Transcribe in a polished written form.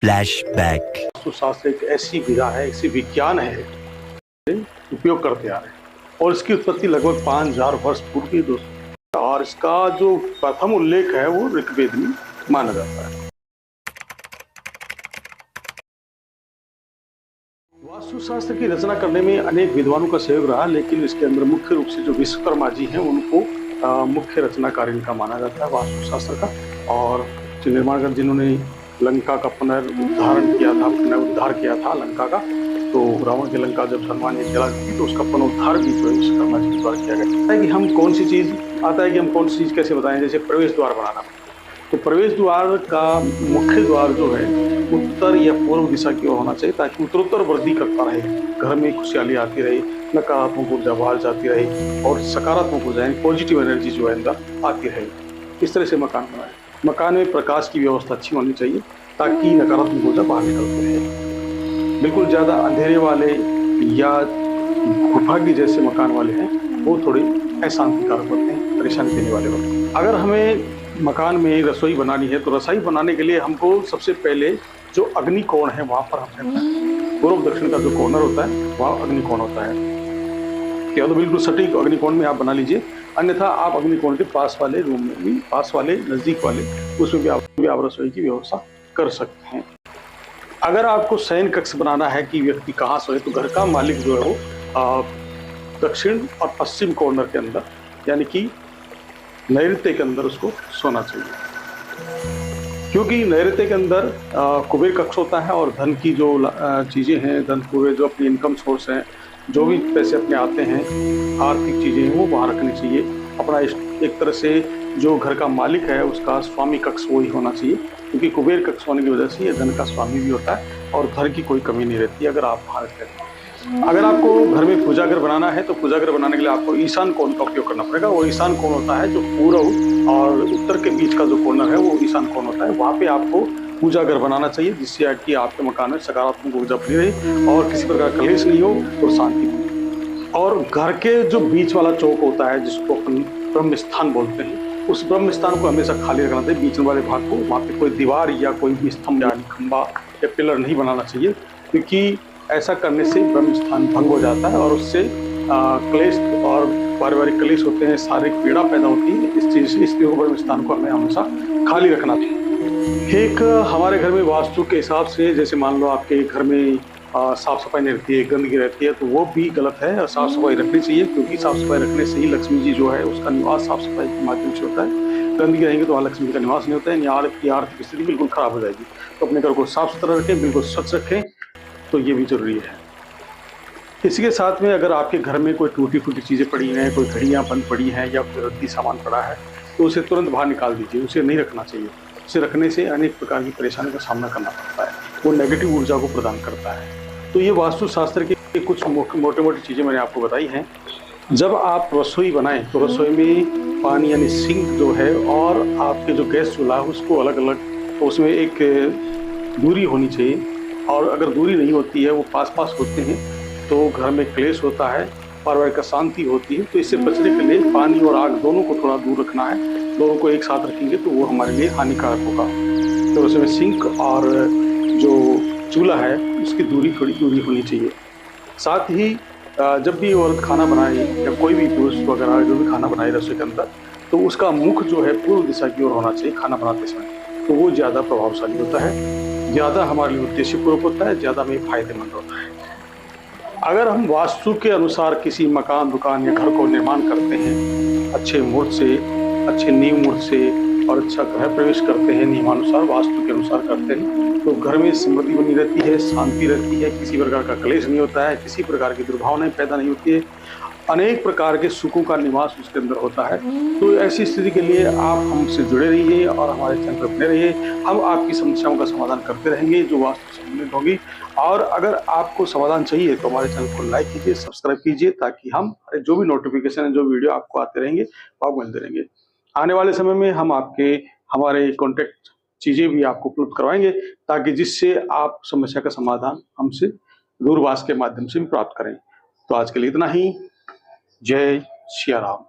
Flashback. वास्तुशास्त्र एक ऐसी विधा है, ऐसी विज्ञान है, उपयोग करते आ रहे हैं और इसकी उत्पत्ति लगभग 5000 वर्ष पूर्व की दोस्तों, और इसका जो प्रथम उल्लेख है वो ऋग्वेद में माना जाता है। वास्तुशास्त्र की रचना करने में अनेक विद्वानों का सहयोग रहा, लेकिन इसके अंदर मुख्य रूप से जो विश्वकर्मा जी हैं उनको मुख्य रचनाकार इनका माना जाता है वास्तुशास्त्र का। और जो निर्माण जिन्होंने लंका का पुनरुद्धारण किया था, पुनरुद्धार किया था लंका का, तो रावण की लंका जब हनुमान जी जला दी तो उसका पुनरुद्धार भी जो है विश्वकर्मा जी के द्वारा किया गया है। कि हम कौन सी चीज आता है कि हम कौन सी चीज कैसे बताएं, जैसे प्रवेश द्वार बनाना, तो प्रवेश द्वार का मुख्य द्वार जो है उत्तर या पूर्व दिशा की ओर होना चाहिए, ताकि उत्तरोत्तर वृद्धि करता रहे, घर में खुशहाली आती रहे, नकारात्मक ऊर्जा बाहर जाती रहे और सकारात्मक ऊर्जा यानी पॉजिटिव एनर्जी जो है अंदर आती रहे। इस तरह से मकान बनाए। मकान में प्रकाश की व्यवस्था अच्छी होनी चाहिए ताकि नकारात्मक ऊर्जा बाहर निकलती रहे। बिल्कुल ज़्यादा अंधेरे वाले या गुफा की जैसे मकान वाले हैं वो थोड़े अशांतिकारक होते हैं, परेशानी देने वाले होते हैं। अगर हमें मकान में रसोई बनानी है तो रसोई बनाने के लिए हमको सबसे पहले जो अग्नि कोण है वहां पर हमें पूर्व दक्षिण का जो कॉर्नर होता है वहाँ अग्नि कोण होता है, या तो बिल्कुल सटीक अग्नि कोण में आप बना लीजिए, अन्यथा आप अग्नि कोण के पास वाले रूम में भी, पास वाले नजदीक वाले उसमें भी आप रसोई की व्यवस्था कर सकते हैं। अगर आपको शयन कक्ष बनाना है कि व्यक्ति कहाँ सोए, तो घर का मालिक जो है वो दक्षिण और पश्चिम कॉर्नर के अंदर यानी कि नैऋत्य के अंदर उसको सोना चाहिए, क्योंकि नैऋत्य के अंदर कुबेर कक्ष होता है और धन की जो चीज़ें हैं, धन कुबेर जो अपनी इनकम सोर्स हैं, जो भी पैसे अपने आते हैं, आर्थिक चीज़ें हैं वो वहाँ रखनी चाहिए। अपना एक तरह से जो घर का मालिक है उसका स्वामी कक्ष वही होना चाहिए, क्योंकि कुबेर कक्ष होने की वजह से ये धन का स्वामी भी होता है और धन की कोई कमी नहीं रहती अगर आप वहाँ रहते हैं। अगर आपको घर में पूजाघर बनाना है तो पूजाघर बनाने के लिए आपको ईशान कोण का उपयोग करना पड़ेगा। वो ईशान कोण होता है जो पूर्व और उत्तर के बीच का जो कॉर्नर है वो ईशान कोण होता है। वहाँ पे आपको पूजाघर बनाना चाहिए जिससे कि आपके मकान में सकारात्मक ऊर्जा बनी रहे और किसी प्रकार का क्लेश नहीं हो और शांति हो। और घर के जो बीच वाला चौक होता है जिसको अपन ब्रह्म स्थान बोलते हैं, उस ब्रह्म स्थान को हमेशा खाली रखना चाहिए। बीच वाले भाग को वहाँ पे कोई दीवार या कोई भी स्तंभ या खंबा या पिलर नहीं बनाना चाहिए, क्योंकि ऐसा करने से ब्रह्म स्थान भंग हो जाता है और उससे क्लेश और पारिवारिक क्लेश होते हैं, शारीरिक पीड़ा पैदा होती है। इस चीज से इसलिए ब्रह्म स्थान को हमें हमेशा खाली रखना चाहिए। एक हमारे घर में वास्तु के हिसाब से, जैसे मान लो आपके घर में साफ सफाई नहीं रहती है, गंदगी रहती है, तो वो भी गलत है। साफ सफाई रखनी चाहिए, क्योंकि साफ सफाई रखने से ही लक्ष्मी जी जो है उसका निवास साफ सफाई के माध्यम से होता है। गंदगी रहेंगे तो वहाँ लक्ष्मी का निवास नहीं होता है, यहाँ की आर्थिक स्थिति बिल्कुल खराब हो जाएगी। तो अपने घर को साफ सुथरा रखें, बिल्कुल स्वच्छ रखें, तो ये भी जरूरी है। इसी के साथ में अगर आपके घर में कोई टूटी फूटी चीज़ें पड़ी हैं, कोई घड़ियाँ बंद पड़ी हैं या कोई रद्दी सामान पड़ा है, तो उसे तुरंत बाहर निकाल दीजिए। उसे नहीं रखना चाहिए। उसे रखने से अनेक प्रकार की परेशानी का सामना करना पड़ता है, वो नेगेटिव ऊर्जा को प्रदान करता है। तो ये वास्तुशास्त्र की कुछ मोटे मोटी चीज़ें मैंने आपको बताई हैं। जब आप रसोई बनाएं तो रसोई में पानी यानी सिंक जो है और आपके जो गैस चूल्हा है उसको अलग अलग, तो उसमें एक दूरी होनी चाहिए। और अगर दूरी नहीं होती है, वो पास पास होते हैं, तो घर में क्लेश होता है, पारिवारिक अशांति होती है। तो इससे बचने के लिए पानी और आग दोनों को थोड़ा दूर रखना है। दोनों को एक साथ रखेंगे तो वो हमारे लिए हानिकारक होगा। तो उसमें सिंक और जो चूल्हा है उसकी दूरी थोड़ी दूरी होनी चाहिए। साथ ही जब भी औरत खाना बनाए या कोई भी पुरुष वगैरह जो भी खाना बनाए रसोई के अंदर, तो उसका मुख जो है पूर्व दिशा की ओर होना चाहिए खाना बनाते समय, तो वो ज़्यादा प्रभावशाली होता है, ज़्यादा हमारे लिए उद्देश्यपूर्वक होता है, ज़्यादा हमें फायदेमंद होता है। अगर हम वास्तु के अनुसार किसी मकान, दुकान या घर को निर्माण करते हैं, अच्छे मुहूर्त से, अच्छे नींव मुहूर्त से और अच्छा गृह प्रवेश करते हैं, नियमानुसार वास्तु के अनुसार करते हैं, तो घर में समृद्धि बनी रहती है, शांति रहती है, किसी प्रकार का क्लेश नहीं होता है, किसी प्रकार की दुर्भावनाएं पैदा नहीं होती है, अनेक प्रकार के सुखों का निवास उसके अंदर होता है। तो ऐसी स्थिति के लिए आप हमसे जुड़े रहिए और हमारे चैनल पर बने रहिए। हम आपकी समस्याओं का समाधान करते रहेंगे जो वास्तु से संबंधित होगी। और अगर आपको समाधान चाहिए तो हमारे चैनल को लाइक कीजिए, सब्सक्राइब कीजिए, ताकि हम जो भी नोटिफिकेशन है, जो वीडियो आपको आते रहेंगे वो आपको मिलते रहेंगे। आने वाले समय में हम हमारे कॉन्टेक्ट चीज़ें भी आपको उपलब्ध करवाएंगे, ताकि जिससे आप समस्या का समाधान हमसे दूरभाष के माध्यम से भी प्राप्त करें। तो आज के लिए इतना ही। जय सिया राम।